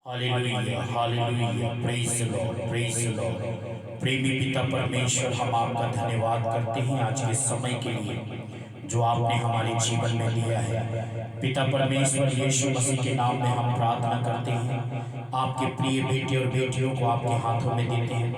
Hallelujah hallelujah praise the Lord praise the Lord. प्रेमी पिता परमेश्वर, हम आपका धन्यवाद करते हैं आज के समय के लिए जो आपने हमारे जीवन में दिया है। पिता परमेश्वर, यीशु मसीह के नाम में हम प्रार्थना करते हैं, आपके प्रिय बेटे और बेटियों को आपके हाथों में देते हैं।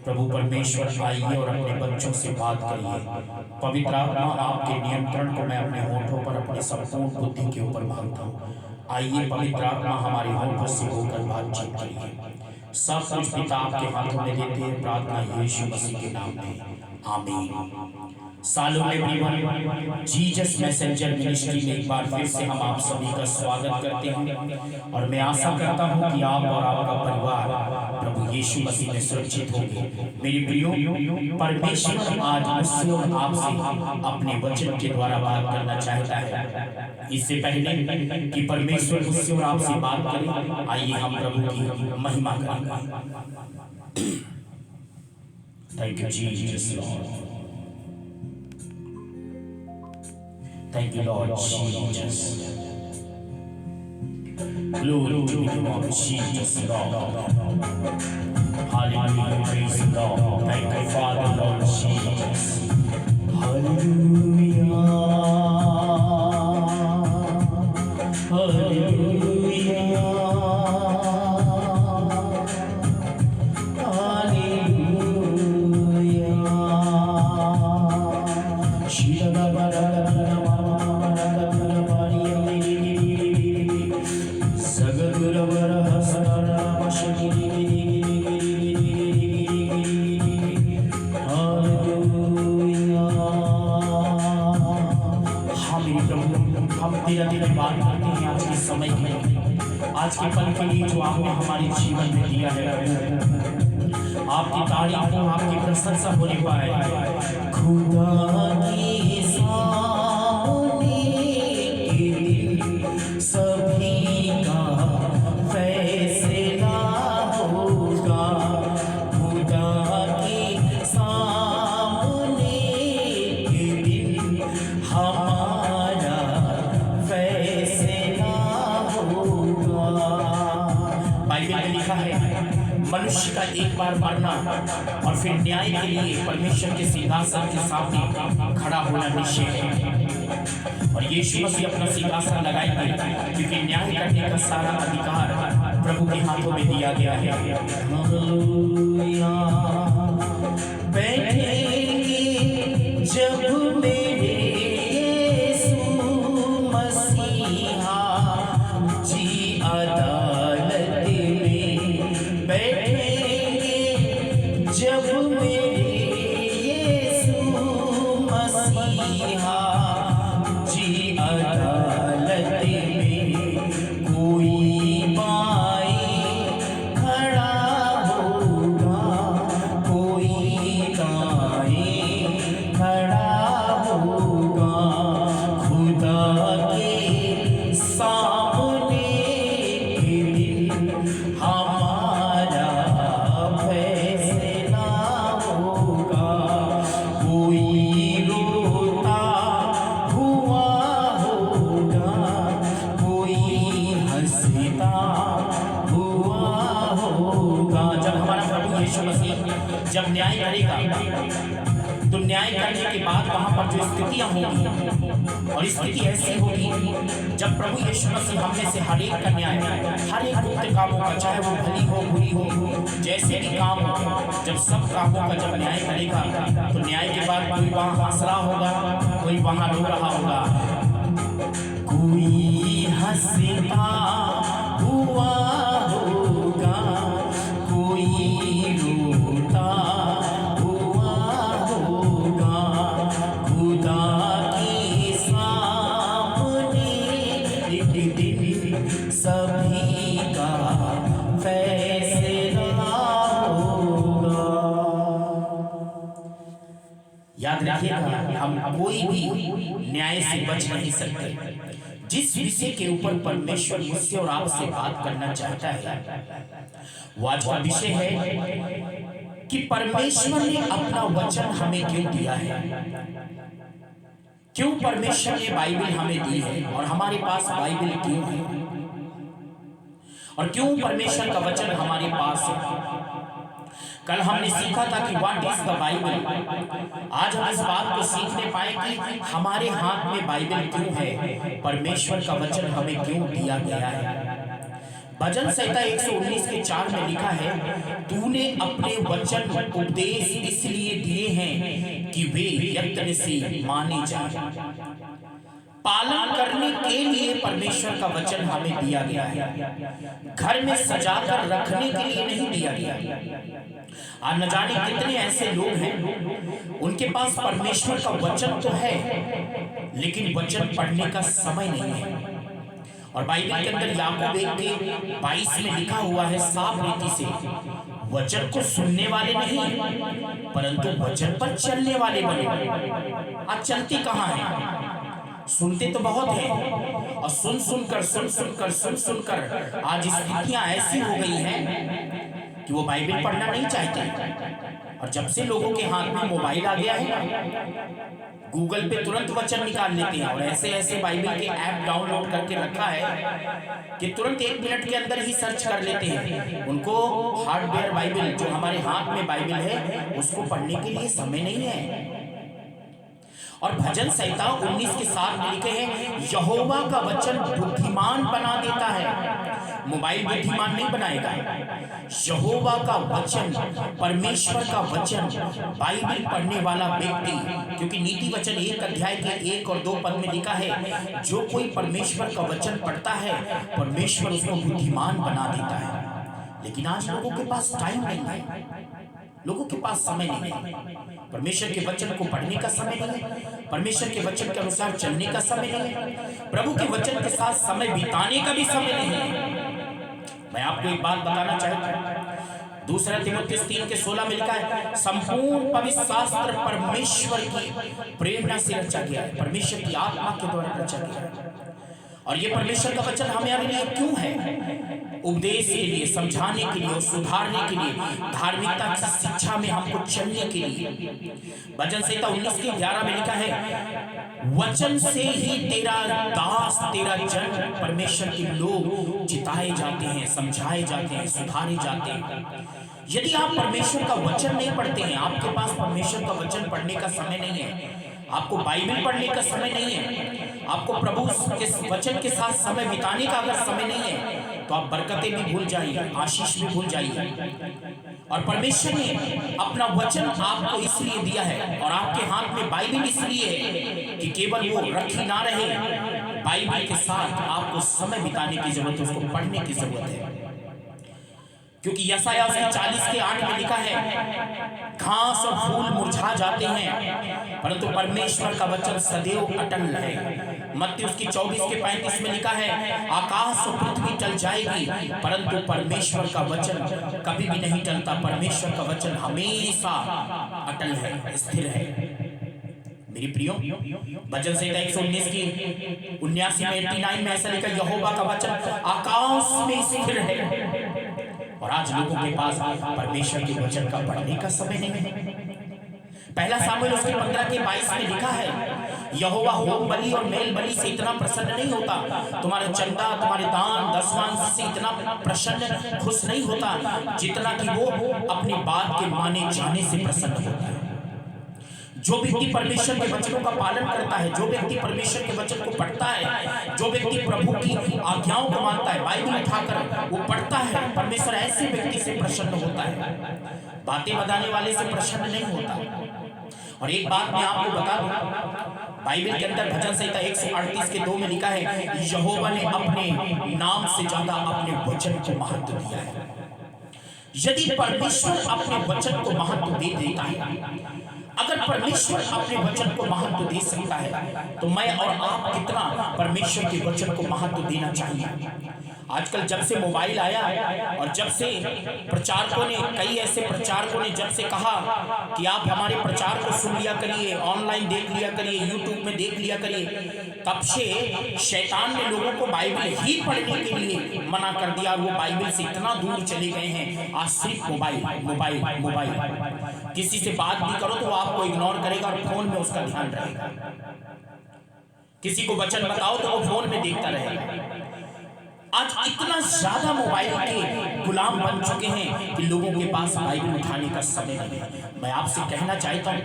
प्रभु परमेश्वर, आइए और अपने बच्चों से बात करिए। पवित्र आत्मा, आपके नियंत्रण को मैं अपने होठों पर अपनी संपूर्ण बुद्धि के ऊपर मांगता हूँ। आइए पवित्र आत्मा हमारे होठों से होकर बातचीत करिए। सब कुछ पिता आपके हाथों में देते हैं, प्रार्थना यीशु मसीह के नाम में, आमीन। सालों में एवरीवन, जीसस मैसेंजर मिनिस्ट्री में एक बार फिर से हम आप सभी का स्वागत करते हैं और मैं आशा करता हूं कि आप और आपका परिवार प्रभु यीशु मसीह में सुरक्षित होंगे। मेरे प्रियो, परमेश्वर आज मुझसे और आपसे अपने वचन के द्वारा बात करना चाहता है। इससे पहले कि परमेश्वर मुझसे और आपसे बात करे, आइए हम प्रभु की महिमा करें। Thank you Jesus Lord, thank you Lord Jesus. Glory to the name of Jesus Lord. Hallelujah, praise the Lord. Thank you Father Lord Jesus. Hallelujah, hallelujah, hallelujah. Shila धीरे धीरे बात करते हैं आज के समय के, आज के पल के लिए जो आपने हमारे जीवन में दिया है। आपकी तारीफ हो, आपकी प्रशंसा होने पाए। खुदा के सामने सभी का फैसला होगा। खुदा के सामने हमारा फैसला होगा। बाइबल में लिखा है, मनुष्य का एक बार मरना और फिर न्याय के लिए परमेश्वर के सिंहासन के सामने खड़ा होना निश्चय है। और यीशु मसीह अपना सिंहासन लगाएंगे, क्योंकि न्याय करने का सारा अधिकार प्रभु के हाथों में दिया गया है। हालेलुया, बैठेंगे जब मेरे अदालत में, बैठेंगे जब मेरे यीशु मसीहा जी अदालत में। कोई बाएं खड़ा होगा, कोई दाएं खड़ा होगा। खुदा के सामने हमारा फैसला होगा। कोई रोता हुआ होगा, कोई हंसता हुआ होगा। जब हमारा प्रभु यीशु मसीह जब न्याय करेगा, तो न्याय करने के बाद वहां पर जो स्थितियां होंगी, और स्थिति ऐसी होगी जब प्रभु यीशु मसीह हम में से हर एक का न्याय, हर एक गुप्त कामों का, चाहे वो भली हो बुरी हो, जैसे भी काम हो, जब सब कामों का जब न्याय करेगा, तो न्याय के बाद कोई वहां हंस रहा होगा, कोई वहां रो रहा होगा। कोई हंसता हुआ होगा, कोई रोता हुआ होगा। खुदा के सामने एक दिन सभी का फैसला होगा। याद रखिएगा, हम कोई भी न्याय से बच नहीं सकते। जिस विषय के ऊपर परमेश्वर मुझसे और आपसे बात करना चाहता है, वो आज का विषय है कि परमेश्वर ने अपना वचन हमें क्यों दिया है। क्यों परमेश्वर ने बाइबल हमें दी है और हमारे पास बाइबल क्यों है। और क्यों परमेश्वर का वचन हमारे पास है। कल हमने सीखा था कि व्हाट इज द बाइबल। आज हम इस बात को सीखने पाए कि हमारे हाथ में बाइबल क्यों है, परमेश्वर का वचन हमें क्यों दिया गया है। भजन संहिता 119 के 4 में लिखा है, तूने अपने वचन उपदेश इसलिए दिए हैं कि वे यत्न से माने जाएं। पालन करने के लिए परमेश्वर का वचन हमें दिया गया है, घर में सजाकर रखने के लिए नहीं दिया गया। आज न जाने कितने ऐसे लोग हैं, उनके पास परमेश्वर का वचन तो है लेकिन वचन पढ़ने का समय नहीं है। और बाइबल के अंदर याकूब 1:22 में लिखा हुआ है साफ रीति से, वचन को सुनने वाले नहीं परंतु वचन पर चलने वाले बने। आज चलते कहाँ हैं? सुनते तो बहुत हैं और सुन सुनकर आज स्थितियां ऐसी हो गई हैं कि वो बाइबल पढ़ना नहीं चाहते। और जब से लोगों के हाथ में मोबाइल आ गया है, गूगल पे तुरंत वचन निकाल लेते हैं और ऐसे ऐसे बाइबल के ऐप डाउनलोड करके रखा है कि तुरंत 1 मिनट के अंदर ही सर्च कर लेते हैं। उनको हार्डवेयर बाइबल, जो हमारे हाथ में बाइबल है, उसको पढ़ने के लिए समय नहीं है। और भजन संहिता 19 के 7 में लिखे हैं, यहोवा का वचन बुद्धिमान बना देता है। मोबाइल बुद्धिमान नहीं बनाएगा, यहोवा का वचन, परमेश्वर का वचन, बाइबल पढ़ने वाला व्यक्ति, क्योंकि नीति वचन 1 अध्याय के 1 और 2 पद में लिखा है, जो कोई परमेश्वर का वचन पढ़ता है परमेश्वर उसको बुद्धिमान बना देता है। लेकिन आज लोगों के पास टाइम नहीं है, लोगों के पास समय नहीं है, परमेश्वर के वचन को पढ़ने का समय नहीं है, परमेश्वर के वचन के अनुसार चलने का समय नहीं है, प्रभु के वचन के साथ समय बिताने का भी समय नहीं है। मैं आपको एक बात बताना चाहता हूं, 2 तीमुथियुस 3 के 16 में लिखा है, संपूर्ण पवित्र शास्त्र परमेश्वर की प्रेरणा से रचा गया है, परमेश्वर की आत्मा के द्वारा रचा गया है। और ये परमेश्वर का वचन हमारे लिए क्यों है? उपदेश के लिए, समझाने के लिए, सुधारने के लिए, धार्मिकता की शिक्षा में हमको चलने के लिए। भजन संहिता 19 के 11 में लिखा है, वचन से ही तेरा दास, तेरा जन, परमेश्वर के लोग जिताए जाते हैं, समझाए जाते हैं, सुधारे जाते हैं। यदि आप परमेश्वर का वचन नहीं पढ़ते हैं, आपके पास परमेश्वर का वचन पढ़ने का समय नहीं है, आपको बाइबल पढ़ने का समय नहीं है, आपको प्रभु के वचन के साथ समय बिताने का अगर समय नहीं है, तो आप बरकतें भी भूल जाइए, आशीष भी भूल जाइए। और परमेश्वर ने अपना वचन आपको इसलिए दिया है और आपके हाथ में बाइबल इसलिए है कि केवल वो रखी ना रहे, बाइबल के साथ आपको समय बिताने की जरूरत है, उसको पढ़ने की जरूरत है। क्योंकि यशायाह 40 के 8 में लिखा है, घास और फूल मुरझा जाते हैं परंतु परमेश्वर का वचन सदैव अटल है। मत्ती उसकी 24 के 35 में लिखा है, आकाश और पृथ्वी टल जाएगी परंतु परमेश्वर का वचन कभी भी नहीं टलता, परमेश्वर का वचन हमेशा अटल है, स्थिर है। मेरी प्रियो, भजन संहिता 119 की 79 में 89 में ऐसा लिखा, यहोवा का वचन आकाश में स्थिर है। और आज लोगों के पास परमेश्वर के वचन का पढ़ने का समय नहीं है। पहला सामुएल उसके 15 के 22 में लिखा है, यहोवा होम बलि और मेल बलि से इतना प्रसन्न नहीं होता, तुम्हारे चंदा, तुम्हारे दान, दसवां से इतना प्रसन्न, खुश नहीं होता जितना कि वो अपनी बात के माने जाने से प्रसन्न होता है। जो व्यक्ति परमेश्वर के वचनों का पालन करता है, जो व्यक्ति परमेश्वर के वचन को पढ़ता है, जो व्यक्ति प्रभु की आज्ञाओं को मानता है, बाइबल उठाकर वो पढ़ता है, परमेश्वर ऐसे व्यक्ति से प्रसन्न होता है, बातें बताने वाले से प्रसन्न नहीं होता। और एक बात मैं आपको बता दूं, बाइबल के अंदर भजन संहिता 138 के 2 में लिखा है, यहोवा ने अपने नाम से ज्यादा अपने वचन को महत्व दिया है। यदि परमेश्वर अपने वचन को महत्व दे देता है, अगर परमेश्वर अपने वचन को महत्व दे सकता है, तो मैं और आप कितना परमेश्वर के वचन को महत्व देना चाहिए। आजकल जब से मोबाइल आया और जब से प्रचारकों ने, कई ऐसे प्रचारकों ने जब से कहा कि आप हमारे प्रचार को सुन लिया करिए, ऑनलाइन देख लिया करिए, यूट्यूब में देख लिया करिए, तब से शैतान ने लोगों को बाइबल ही पढ़ने के लिए मना कर दिया। वो बाइबल से इतना दूर चले गए हैं, आज सिर्फ मोबाइल मोबाइल मोबाइल। किसी से बात भी करो तो वो आपको इग्नोर करेगा और फोन में उसका ध्यान रहेगा। किसी को वचन बताओ तो वो फोन में देखता रहेगा। आज इतना ज्यादा मोबाइल के गुलाम बन चुके हैं कि लोगों के पास बाइबल उठाने का समय नहीं है। मैं आपसे कहना चाहता हूं,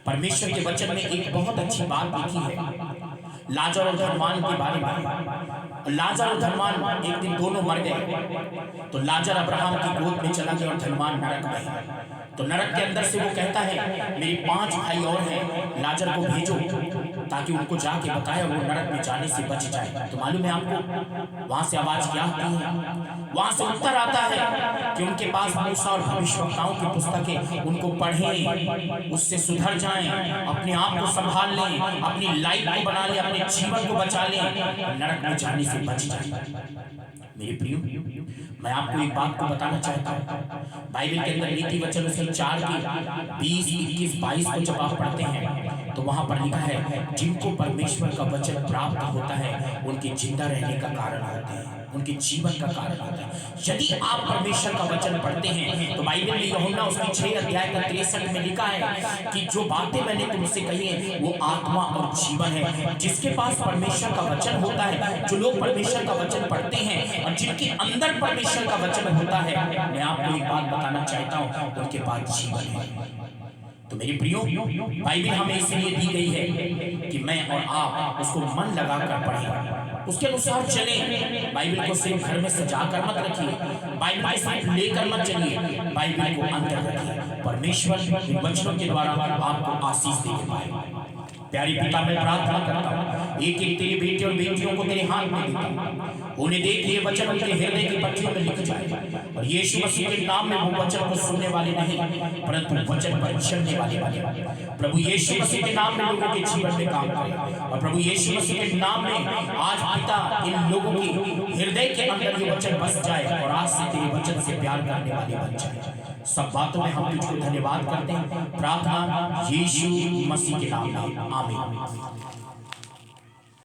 परमेश्वर के वचन में एक बहुत अच्छी बात लिखी है लाजर और धनवान के बारे में। लाजर और धनवान एक दिन दोनों मर गए, तो लाजर अब्राहम की गोद में चला गया और धनवान नरक में। तो नरक के अंदर से वो कहता है मेरे 5 भाई और हैं, लाजर को भेजो ताकि उनको जाके बताया वो नरक में जाने से बच जाए। तो मालूम है आपको वहां से आवाज क्या आती है? वहां से उत्तर आता है कि उनके पास मूसा और भविष्यवक्ताओं की पुस्तकें, उनको पढ़ें, उससे सुधर जाएं, अपने आप को संभाल लें, अपनी लाइफ को बना लें, अपने जीवन को बचा लें, नरक में जाने से बच जाए। मेरे प्रियो, मैं आपको एक बात को बताना चाहता हूँ। बाइबल के अंदर नीति वचन उसकी 4 की 20, 21, 22 को जब आप पढ़ते हैं तो वहां पर लिखा है जिनको परमेश्वर का वचन प्राप्त होता है उनके जिंदा रहने का कारण होता है, उनके जीवन का कारण होता है। यदि आप परमेश्वर का वचन पढ़ते हैं तो बाइबल में यूहन्ना उसकी 6 अध्याय का 63 में लिखा है कि जो बातें मैंने तुमसे कही है वो आत्मा और जीवन है। जिसके पास परमेश्वर का वचन होता है, जो लोग परमेश्वर का वचन पढ़ते हैं और जिनके अंदर परमेश्वर का वचन होता है, मैं आपको एक बात बताना चाहता हूं, उनके पास जीवन है। तो मेरे प्रियो, बाइबल हमें इसलिए दी गई है कि मैं और आप उसको मन लगाकर पढ़ें, उसके अनुसार चलें। बाइबल को सिर्फ घर में सजा कर मत रखिए, बाइबल को सिर्फ लेकर मत चलिए, बाइबल को अंदर रखिए। परमेश्वर इन वचनों के द्वारा आपको आशीष दे पाए। प्यारी पिता, मैं प्रार्थना करता हूँ एक एक तेरे बेटे और बेटियों को तेरे हाथ में देता हूँ, उन्हें देख ये वचन उनके हृदय की पत्रियों में लिख जाए और यीशु मसीह के नाम में वो वचन को सुनने वाले नहीं परंतु वचन पर चलने वाले बने। प्रभु यीशु मसीह के नाम में लोगों के जीवन में काम करे और प्रभु यीशु मसीह के नाम में आज पिता इन लोगों की हृदय के अंदर ये वचन बस जाए और आज से तेरे वचन से प्यार करने वाले बन जाए। सब बातों में हम तुझको धन्यवाद करते हैं। प्रार्थना यीशु मसीह के नाम में, आमीन।